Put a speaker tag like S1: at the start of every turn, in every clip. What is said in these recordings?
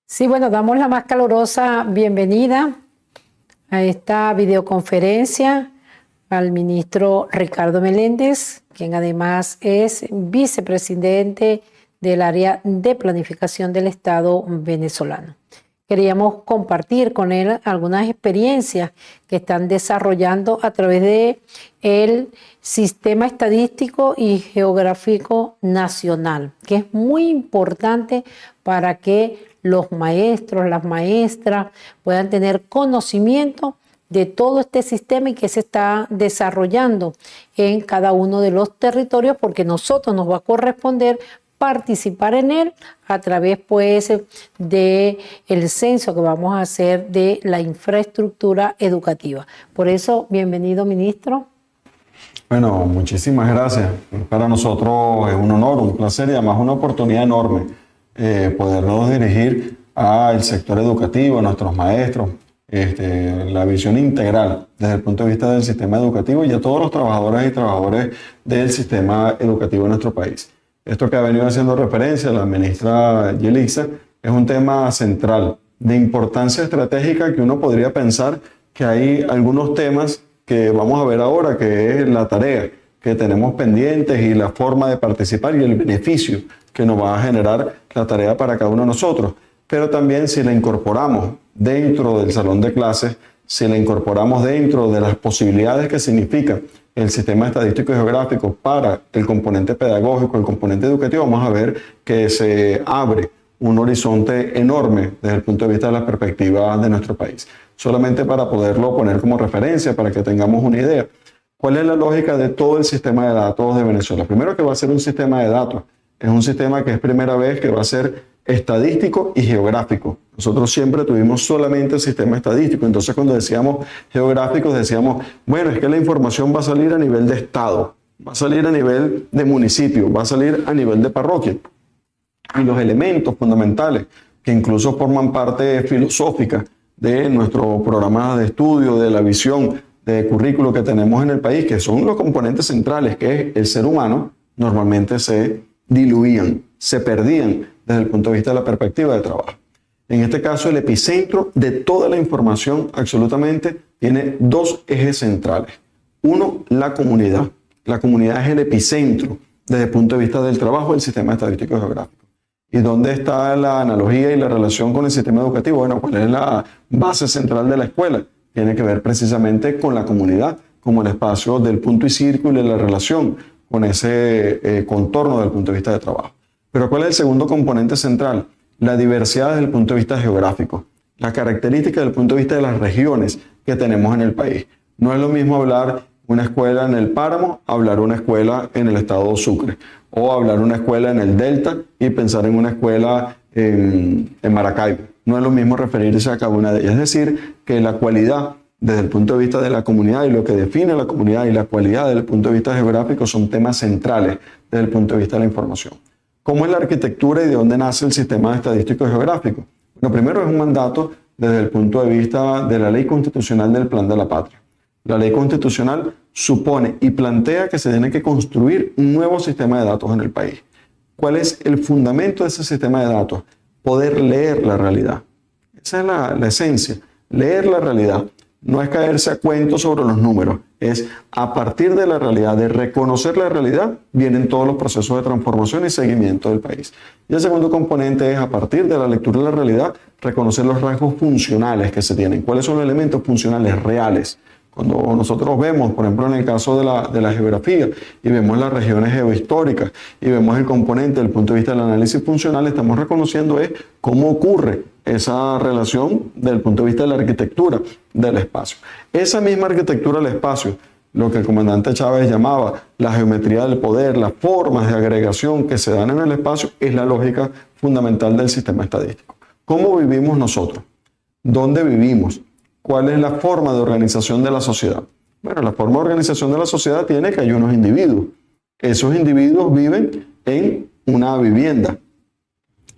S1: Sí, bueno, damos la más calurosa bienvenida a esta videoconferencia al ministro Ricardo Meléndez, quien además es vicepresidente del área de planificación del Estado venezolano. Queríamos compartir con él algunas experiencias que están desarrollando a través de el Sistema Estadístico y Geográfico Nacional, que es muy importante para que los maestros, las maestras puedan tener conocimiento de todo este sistema y que se está desarrollando en cada uno de los territorios, porque a nosotros nos va a corresponder participar en él a través pues de el censo que vamos a hacer de la infraestructura educativa. Por eso, bienvenido, ministro.
S2: Bueno, muchísimas gracias. Para nosotros es un honor, un placer y además una oportunidad enorme podernos dirigir al sector educativo, a nuestros maestros, la visión integral desde el punto de vista del sistema educativo y a todos los trabajadores y trabajadores del sistema educativo en nuestro país. Esto que ha venido haciendo referencia la ministra Yelixa es un tema central, de importancia estratégica, que uno podría pensar que hay algunos temas que vamos a ver ahora, que es la tarea que tenemos pendientes y la forma de participar y el beneficio que nos va a generar la tarea para cada uno de nosotros. Pero también si la incorporamos dentro del salón de clases, si la incorporamos dentro de las posibilidades que significa el sistema estadístico y geográfico para el componente pedagógico, el componente educativo, vamos a ver que se abre un horizonte enorme desde el punto de vista de la perspectiva de nuestro país. Solamente para poderlo poner como referencia, para que tengamos una idea. ¿Cuál es la lógica de todo el sistema de datos de Venezuela? Primero, que va a ser un sistema de datos. Es un sistema que es primera vez que va a ser estadístico y geográfico. Nosotros siempre tuvimos solamente el sistema estadístico. Entonces, cuando decíamos geográficos, decíamos, bueno, es que la información va a salir a nivel de estado, va a salir a nivel de municipio, va a salir a nivel de parroquia. Y los elementos fundamentales, que incluso forman parte filosófica de nuestro programa de estudio, de la visión de currículo que tenemos en el país, que son los componentes centrales, que es el ser humano, normalmente se diluían, se perdían desde el punto de vista de la perspectiva de trabajo. En este caso, el epicentro de toda la información absolutamente tiene dos ejes centrales. Uno, la comunidad. La comunidad es el epicentro desde el punto de vista del trabajo del sistema estadístico y geográfico. ¿Y dónde está la analogía y la relación con el sistema educativo? Bueno, ¿cuál es la base central de la escuela? Tiene que ver precisamente con la comunidad, como el espacio del punto y círculo y la relación con ese contorno desde el punto de vista de trabajo. Pero ¿cuál es el segundo componente central? La diversidad desde el punto de vista geográfico, la característica desde el punto de vista de las regiones que tenemos en el país. No es lo mismo hablar una escuela en el Páramo, hablar una escuela en el estado Sucre, o hablar una escuela en el Delta y pensar en una escuela en Maracaibo. No es lo mismo referirse a cada una de ellas. Es decir, que la cualidad desde el punto de vista de la comunidad y lo que define la comunidad y la cualidad desde el punto de vista geográfico son temas centrales desde el punto de vista de la información. ¿Cómo es la arquitectura y de dónde nace el sistema estadístico y geográfico? Bueno, primero es un mandato desde el punto de vista de la ley constitucional del Plan de la Patria. La ley constitucional supone y plantea que se tiene que construir un nuevo sistema de datos en el país. ¿Cuál es el fundamento de ese sistema de datos? Poder leer la realidad. Esa es la esencia, leer la realidad. No es caerse a cuentos sobre los números, es a partir de la realidad, de reconocer la realidad, vienen todos los procesos de transformación y seguimiento del país. Y el segundo componente es, a partir de la lectura de la realidad, reconocer los rasgos funcionales que se tienen. ¿Cuáles son los elementos funcionales reales? Cuando nosotros vemos, por ejemplo, en el caso de la geografía, y vemos las regiones geohistóricas, y vemos el componente desde el punto de vista del análisis funcional, estamos reconociendo cómo ocurre esa relación desde el punto de vista de la arquitectura del espacio. Esa misma arquitectura del espacio, lo que el comandante Chávez llamaba la geometría del poder, las formas de agregación que se dan en el espacio, es la lógica fundamental del sistema estadístico. ¿Cómo vivimos nosotros? ¿Dónde vivimos? ¿Cuál es la forma de organización de la sociedad? Bueno, la forma de organización de la sociedad tiene que hay unos individuos. Esos individuos viven en una vivienda.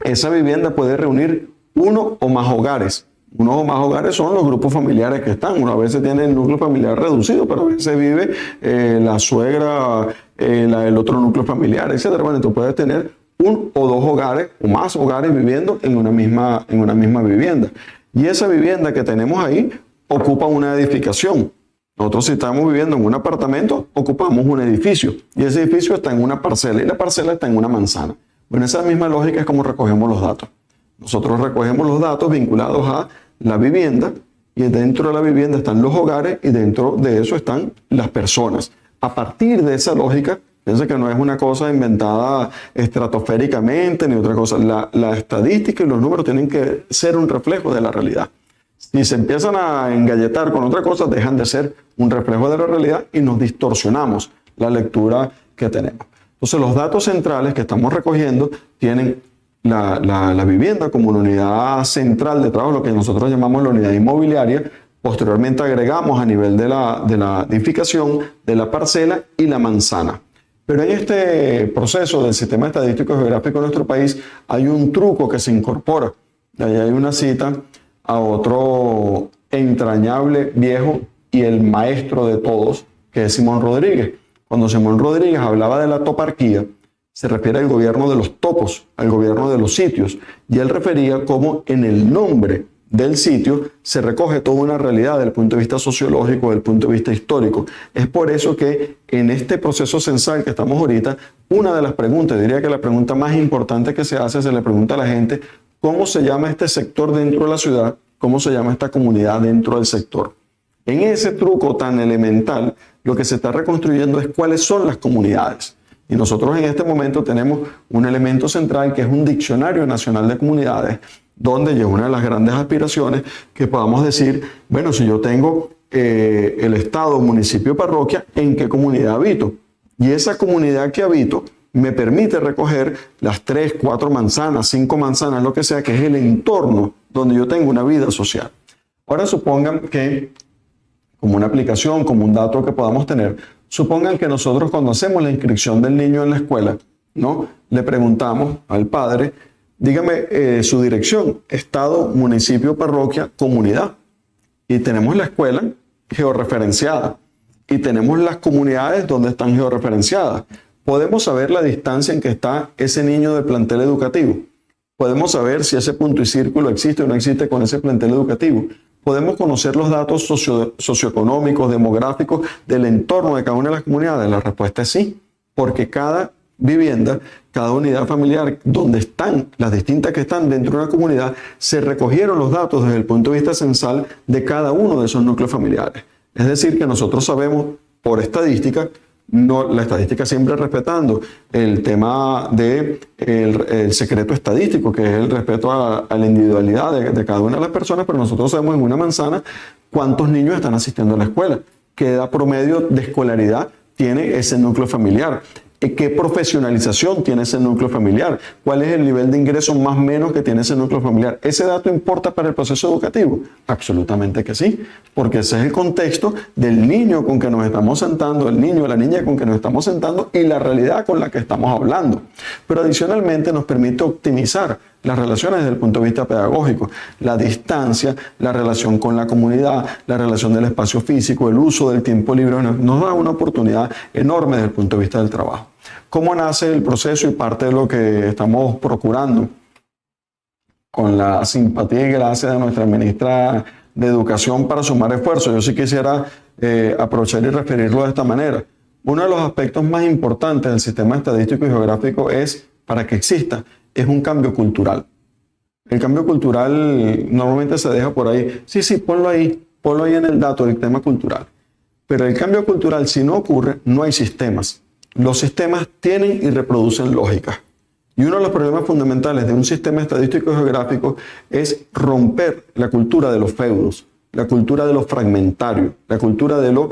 S2: Esa vivienda puede reunir uno o más hogares. Uno o más hogares son los grupos familiares que están. Uno a veces tiene el núcleo familiar reducido, pero a veces vive la suegra, el otro núcleo familiar, etc. Bueno, tú puedes tener un o dos hogares o más hogares viviendo en una misma vivienda. Y esa vivienda que tenemos ahí ocupa una edificación. Nosotros, si estamos viviendo en un apartamento, ocupamos un edificio y ese edificio está en una parcela y la parcela está en una manzana. Bueno, esa misma lógica es como recogemos los datos. Nosotros recogemos los datos vinculados a la vivienda y dentro de la vivienda están los hogares y dentro de eso están las personas. A partir de esa lógica, fíjense que no es una cosa inventada estratosféricamente ni otra cosa. La estadística y los números tienen que ser un reflejo de la realidad. Si se empiezan a engalletar con otra cosa, dejan de ser un reflejo de la realidad y nos distorsionamos la lectura que tenemos. Entonces, los datos centrales que estamos recogiendo tienen la vivienda como una unidad central de trabajo, lo que nosotros llamamos la unidad inmobiliaria. Posteriormente agregamos a nivel de la edificación, de la parcela y la manzana. Pero en este proceso del sistema estadístico y geográfico de nuestro país hay un truco que se incorpora. Ahí hay una cita a otro entrañable viejo y el maestro de todos, que es Simón Rodríguez. Cuando Simón Rodríguez hablaba de la toparquía, se refiere al gobierno de los topos, al gobierno de los sitios, y él refería cómo en el nombre del sitio se recoge toda una realidad desde el punto de vista sociológico, desde el punto de vista histórico. Es por eso que en este proceso censal que estamos ahorita, una de las preguntas, diría que la pregunta más importante que se hace, se le pregunta a la gente, ¿cómo se llama este sector dentro de la ciudad? ¿Cómo se llama esta comunidad dentro del sector? En ese truco tan elemental, lo que se está reconstruyendo es cuáles son las comunidades. Y nosotros en este momento tenemos un elemento central que es un diccionario nacional de comunidades, donde es una de las grandes aspiraciones que podamos decir, bueno, si yo tengo el estado, municipio, parroquia, ¿en qué comunidad habito? Y esa comunidad que habito me permite recoger las 3, 4 manzanas, 5 manzanas, lo que sea, que es el entorno donde yo tengo una vida social. Ahora supongan que, como una aplicación, como un dato que podamos tener, supongan que nosotros cuando hacemos la inscripción del niño en la escuela, ¿no? Le preguntamos al padre, dígame su dirección, estado, municipio, parroquia, comunidad. Y tenemos la escuela georreferenciada y tenemos las comunidades donde están georreferenciadas. Podemos saber la distancia en que está ese niño del plantel educativo. Podemos saber si ese punto y círculo existe o no existe con ese plantel educativo. Podemos conocer los datos socioeconómicos, demográficos del entorno de cada una de las comunidades. La respuesta es sí, porque cada vivienda, cada unidad familiar, donde están las distintas que están dentro de una comunidad, se recogieron los datos desde el punto de vista censal de cada uno de esos núcleos familiares. Es decir, que nosotros sabemos por estadística, no, la estadística siempre respetando el tema del el secreto estadístico, que es el respeto a la individualidad de cada una de las personas, pero nosotros sabemos en una manzana cuántos niños están asistiendo a la escuela, qué edad promedio de escolaridad tiene ese núcleo familiar, qué profesionalización tiene ese núcleo familiar, cuál es el nivel de ingreso más o menos que tiene ese núcleo familiar. ¿Ese dato importa para el proceso educativo? Absolutamente que sí, porque ese es el contexto del niño con que nos estamos sentando, el niño o la niña con que nos estamos sentando y la realidad con la que estamos hablando. Pero adicionalmente nos permite optimizar las relaciones desde el punto de vista pedagógico, la distancia, la relación con la comunidad, la relación del espacio físico, el uso del tiempo libre, nos da una oportunidad enorme desde el punto de vista del trabajo. ¿Cómo nace el proceso y parte de lo que estamos procurando? Con la simpatía y gracia de nuestra ministra de Educación para sumar esfuerzos. Yo sí quisiera aprovechar y referirlo de esta manera. Uno de los aspectos más importantes del sistema estadístico y geográfico es, para que exista, es un cambio cultural. El cambio cultural normalmente se deja por ahí. Sí, ponlo ahí en el dato del tema cultural. Pero el cambio cultural, si no ocurre, no hay sistemas. Los sistemas tienen y reproducen lógicas. Y uno de los problemas fundamentales de un sistema estadístico y geográfico es romper la cultura de los feudos, la cultura de lo fragmentario, la cultura de lo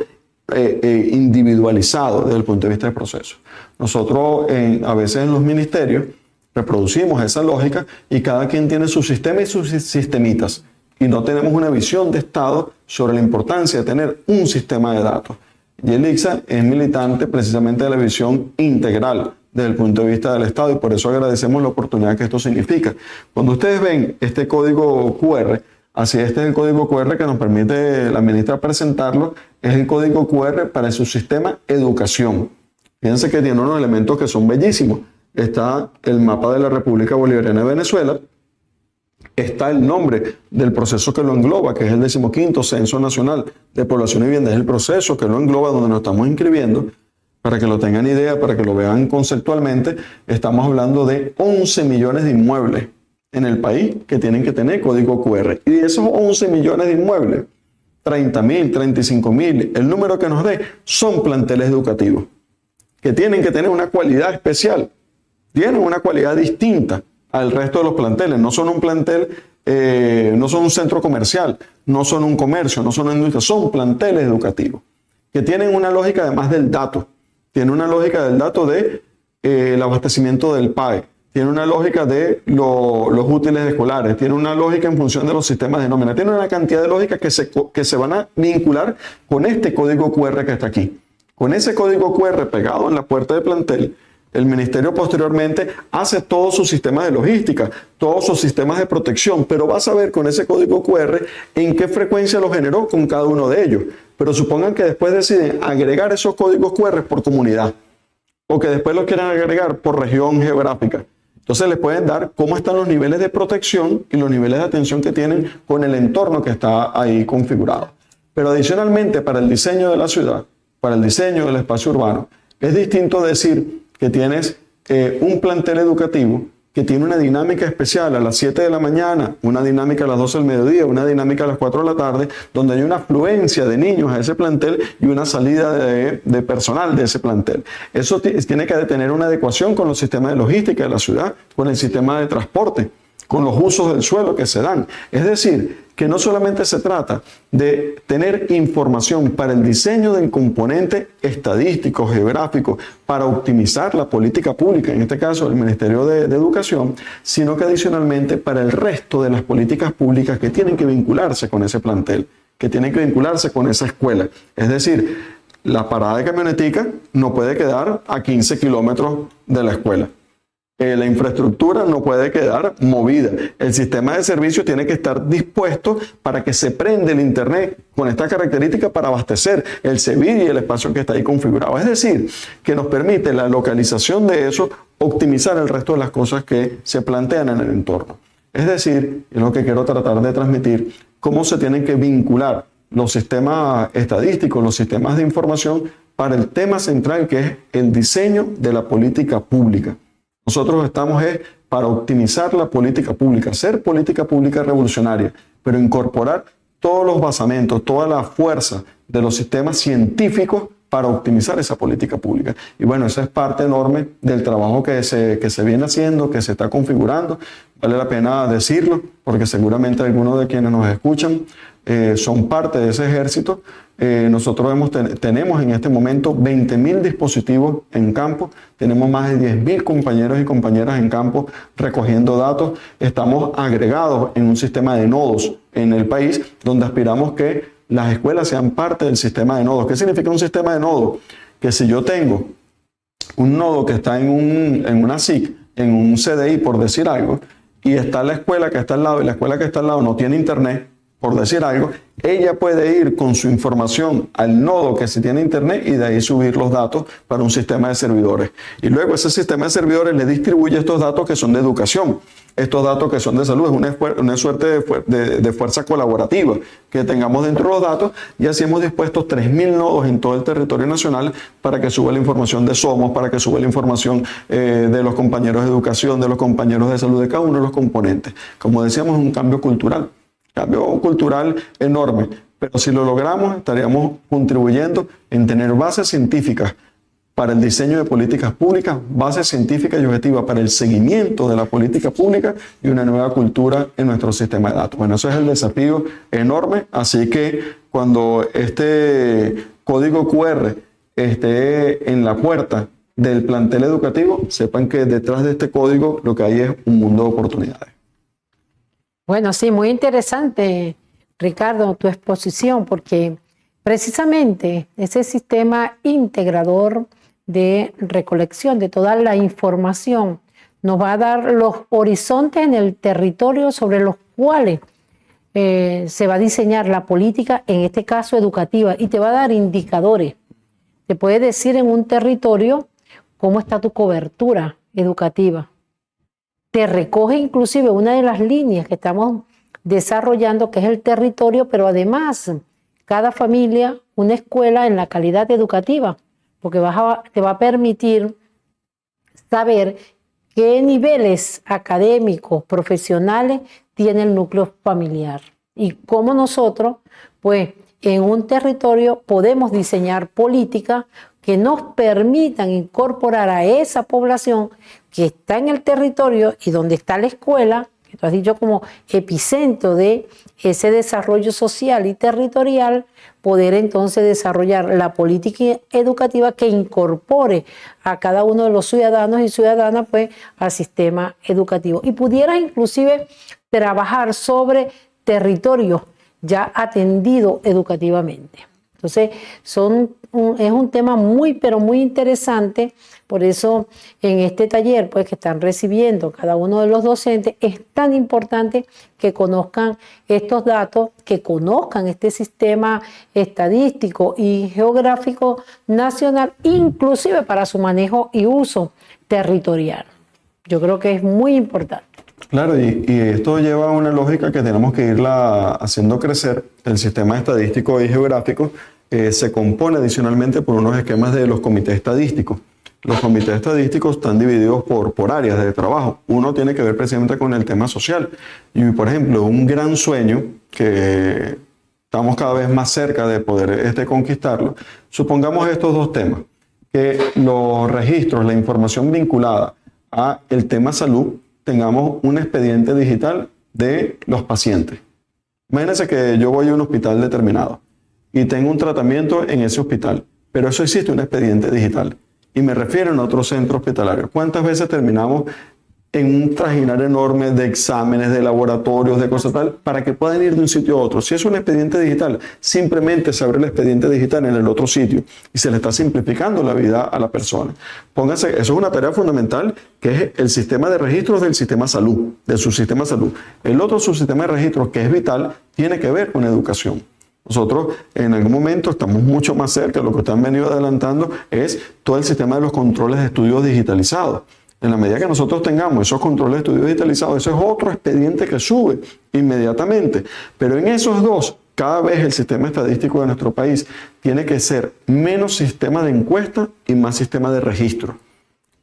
S2: individualizado desde el punto de vista del proceso. Nosotros a veces en los ministerios reproducimos esa lógica y cada quien tiene su sistema y sus sistemitas. Y no tenemos una visión de Estado sobre la importancia de tener un sistema de datos. Y el ICSA es militante precisamente de la visión integral desde el punto de vista del Estado y por eso agradecemos la oportunidad que esto significa. Cuando ustedes ven este código QR, así este es el código QR que nos permite la ministra presentarlo, es el código QR para su sistema educación. Fíjense que tiene unos elementos que son bellísimos. está el mapa de la República Bolivariana de Venezuela, está el nombre del proceso que lo engloba, que es el 15º Censo Nacional de Población y Vivienda, es el proceso que lo engloba donde nos estamos inscribiendo. Para que lo tengan idea, para que lo vean conceptualmente, estamos hablando de 11 millones de inmuebles en el país que tienen que tener código QR. Y de esos 11 millones de inmuebles, 30.000, 35.000, el número que nos dé, son planteles educativos que tienen que tener una cualidad especial, tienen una cualidad distinta al resto de los planteles. No son un plantel, no son un centro comercial, no son un comercio, no son una industria, son planteles educativos que tienen una lógica además del dato. Tiene una lógica del dato de el abastecimiento del PAE, tiene una lógica de los útiles escolares, tiene una lógica en función de los sistemas de nómina, tiene una cantidad de lógicas que se van a vincular con este código QR que está aquí. Con ese código QR pegado en la puerta del plantel, el ministerio posteriormente hace todos sus sistemas de logística, todos sus sistemas de protección, pero va a saber con ese código QR en qué frecuencia lo generó con cada uno de ellos. Pero supongan que después deciden agregar esos códigos QR por comunidad o que después los quieran agregar por región geográfica. Entonces les pueden dar cómo están los niveles de protección y los niveles de atención que tienen con el entorno que está ahí configurado. Pero adicionalmente para el diseño de la ciudad, para el diseño del espacio urbano, es distinto decir que tienes un plantel educativo que tiene una dinámica especial a las 7 de la mañana, una dinámica a las 12 del mediodía, una dinámica a las 4 de la tarde, donde hay una afluencia de niños a ese plantel y una salida de personal de ese plantel. Eso tiene que tener una adecuación con los sistemas de logística de la ciudad, con el sistema de transporte, con los usos del suelo que se dan. Es decir, que no solamente se trata de tener información para el diseño del componente estadístico, geográfico, para optimizar la política pública, en este caso el Ministerio de Educación, sino que adicionalmente para el resto de las políticas públicas que tienen que vincularse con ese plantel, que tienen que vincularse con esa escuela. Es decir, la parada de camionetica no puede quedar a 15 kilómetros de la escuela. La infraestructura no puede quedar movida. El sistema de servicio tiene que estar dispuesto para que se prenda el internet con esta característica para abastecer el CEBID y el espacio que está ahí configurado. Es decir, que nos permite la localización de eso, optimizar el resto de las cosas que se plantean en el entorno. Es decir, es lo que quiero tratar de transmitir, cómo se tienen que vincular los sistemas estadísticos, los sistemas de información para el tema central que es el diseño de la política pública. Nosotros estamos para optimizar la política pública, hacer política pública revolucionaria, pero incorporar todos los basamentos, toda la fuerza de los sistemas científicos para optimizar esa política pública. Y bueno, esa es parte enorme del trabajo que se viene haciendo, que se está configurando. Vale la pena decirlo, porque seguramente algunos de quienes nos escuchan son parte de ese ejército. Nosotros tenemos en este momento 20.000 dispositivos en campo, tenemos más de 10.000 compañeros y compañeras en campo recogiendo datos. Estamos agregados en un sistema de nodos en el país, donde aspiramos que las escuelas sean parte del sistema de nodos. ¿Qué significa un sistema de nodos? Que si yo tengo un nodo que está en una SIC, en un CDI, por decir algo, y está la escuela que está al lado, y la escuela que está al lado no tiene internet, por decir algo, ella puede ir con su información al nodo que sí tiene internet y de ahí subir los datos para un sistema de servidores. Y luego ese sistema de servidores le distribuye estos datos que son de educación, estos datos que son de salud. Es una suerte de fuerza colaborativa que tengamos dentro de los datos, y así hemos dispuesto 3.000 nodos en todo el territorio nacional para que suba la información de Somos, para que suba la información de los compañeros de educación, de los compañeros de salud, de cada uno de los componentes. Como decíamos, es un cambio cultural enorme, pero si lo logramos estaríamos contribuyendo en tener bases científicas para el diseño de políticas públicas, bases científicas y objetivas para el seguimiento de la política pública y una nueva cultura en nuestro sistema de datos. Bueno, ese es el desafío enorme, así que cuando este código QR esté en la puerta del plantel educativo, sepan que detrás de este código lo que hay es un mundo de oportunidades.
S1: Bueno, sí, muy interesante, Ricardo, tu exposición, porque precisamente ese sistema integrador de recolección de toda la información nos va a dar los horizontes en el territorio sobre los cuales se va a diseñar la política, en este caso educativa, y te va a dar indicadores. Te puede decir en un territorio cómo está tu cobertura educativa. Te recoge inclusive una de las líneas que estamos desarrollando, que es el territorio, pero además cada familia una escuela en la calidad educativa, porque te va a permitir saber qué niveles académicos, profesionales tiene el núcleo familiar y cómo nosotros, pues, en un territorio podemos diseñar políticas que nos permitan incorporar a esa población que está en el territorio y donde está la escuela, que tú has dicho como epicentro de ese desarrollo social y territorial, poder entonces desarrollar la política educativa que incorpore a cada uno de los ciudadanos y ciudadanas pues, al sistema educativo. Y pudiera inclusive trabajar sobre territorios ya atendidos educativamente. Entonces, es un tema muy, pero muy interesante. Por eso, en este taller pues, que están recibiendo cada uno de los docentes, es tan importante que conozcan estos datos, que conozcan este sistema estadístico y geográfico nacional, inclusive para su manejo y uso territorial. Yo creo que es muy importante.
S2: Claro, y esto lleva a una lógica que tenemos que irla haciendo crecer. El sistema estadístico y geográfico se compone adicionalmente por unos esquemas de los comités estadísticos. Los comités estadísticos están divididos por áreas de trabajo. Uno tiene que ver precisamente con el tema social. Y, por ejemplo, un gran sueño que estamos cada vez más cerca de poder conquistarlo, supongamos estos dos temas, que los registros, la información vinculada a el tema salud, tengamos un expediente digital de los pacientes. Imagínense que yo voy a un hospital determinado y tengo un tratamiento en ese hospital, pero eso existe un expediente digital y me refieren a otro centro hospitalario. ¿Cuántas veces terminamos en un trajinar enorme de exámenes, de laboratorios, de cosas tal, para que puedan ir de un sitio a otro? Si es un expediente digital, simplemente se abre el expediente digital en el otro sitio y se le está simplificando la vida a la persona. Pónganse, eso es una tarea fundamental, que es el sistema de registros del sistema salud, de su sistema salud. El otro subsistema de registros, que es vital, tiene que ver con educación. Nosotros en algún momento estamos mucho más cerca, lo que ustedes han venido adelantando es todo el sistema de los controles de estudios digitalizados. En la medida que nosotros tengamos esos controles de estudios digitalizados, eso es otro expediente que sube inmediatamente. Pero en esos dos, cada vez el sistema estadístico de nuestro país tiene que ser menos sistema de encuesta y más sistema de registro.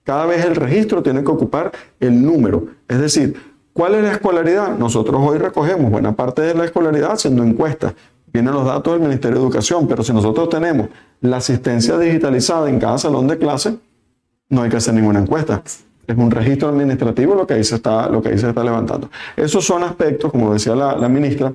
S2: Cada vez el registro tiene que ocupar el número. Es decir, ¿cuál es la escolaridad? Nosotros hoy recogemos buena parte de la escolaridad haciendo encuestas. Vienen los datos del Ministerio de Educación, pero si nosotros tenemos la asistencia digitalizada en cada salón de clase, no hay que hacer ninguna encuesta. Es un registro administrativo lo que ahí se está levantando. Esos son aspectos, como decía la ministra,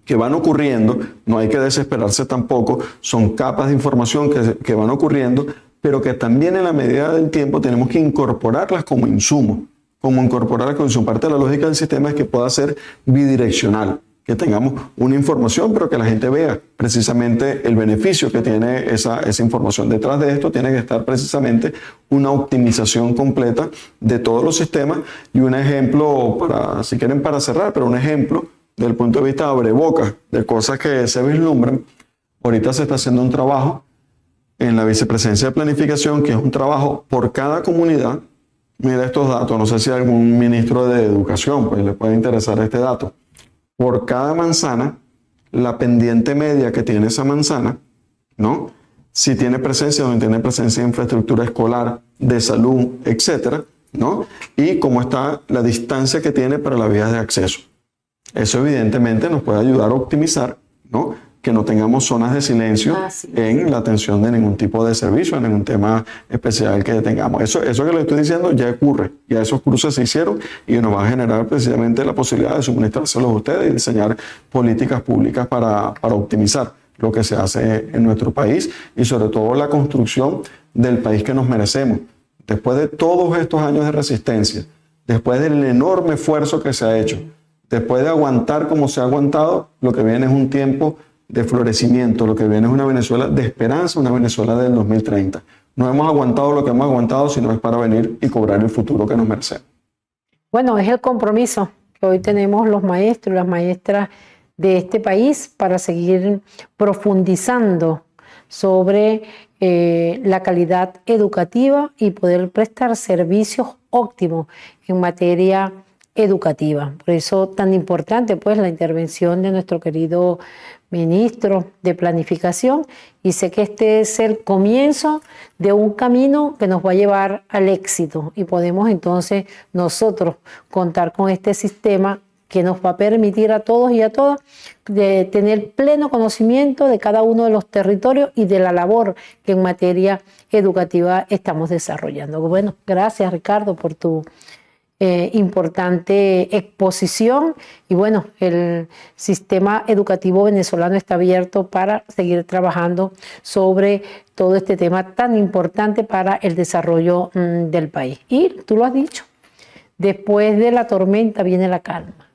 S2: que van ocurriendo, no hay que desesperarse tampoco, son capas de información que van ocurriendo, pero que también en la medida del tiempo tenemos que incorporarlas como insumo. Parte de la lógica del sistema es que pueda ser bidireccional, que tengamos una información, pero que la gente vea precisamente el beneficio que tiene esa información. Detrás de esto tiene que estar precisamente una optimización completa de todos los sistemas y un ejemplo, si quieren para cerrar, pero un ejemplo desde el punto de vista de abrebocas, de cosas que se vislumbran. Ahorita se está haciendo un trabajo en la Vicepresidencia de Planificación, que es un trabajo por cada comunidad. Mira estos datos, no sé si algún ministro de Educación pues, le puede interesar este dato. Por cada manzana, la pendiente media que tiene esa manzana, ¿no? Si tiene presencia o no tiene presencia de infraestructura escolar, de salud, etcétera, ¿no? Y cómo está la distancia que tiene para las vías de acceso. Eso evidentemente nos puede ayudar a optimizar, ¿no? Que no tengamos zonas de silencio en la atención de ningún tipo de servicio, en ningún tema especial que tengamos. Eso que le estoy diciendo ya ocurre, ya esos cruces se hicieron y nos va a generar precisamente la posibilidad de suministrárselos a ustedes y diseñar políticas públicas para optimizar lo que se hace en nuestro país y sobre todo la construcción del país que nos merecemos. Después de todos estos años de resistencia, después del enorme esfuerzo que se ha hecho, después de aguantar como se ha aguantado, lo que viene es un tiempo de florecimiento, lo que viene es una Venezuela de esperanza, una Venezuela del 2030. No hemos aguantado lo que hemos aguantado, sino es para venir y cobrar el futuro que nos merecemos.
S1: Bueno, es el compromiso que hoy tenemos los maestros y las maestras de este país para seguir profundizando sobre la calidad educativa y poder prestar servicios óptimos en materia educativa. Por eso tan importante pues la intervención de nuestro querido ministro de Planificación, y sé que este es el comienzo de un camino que nos va a llevar al éxito y podemos entonces nosotros contar con este sistema que nos va a permitir a todos y a todas de tener pleno conocimiento de cada uno de los territorios y de la labor que en materia educativa estamos desarrollando. Bueno, gracias Ricardo por tu importante exposición, y bueno, el sistema educativo venezolano está abierto para seguir trabajando sobre todo este tema tan importante para el desarrollo del país. Y tú lo has dicho, después de la tormenta viene la calma,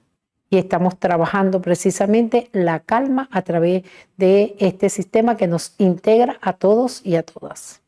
S1: y estamos trabajando precisamente la calma a través de este sistema que nos integra a todos y a todas.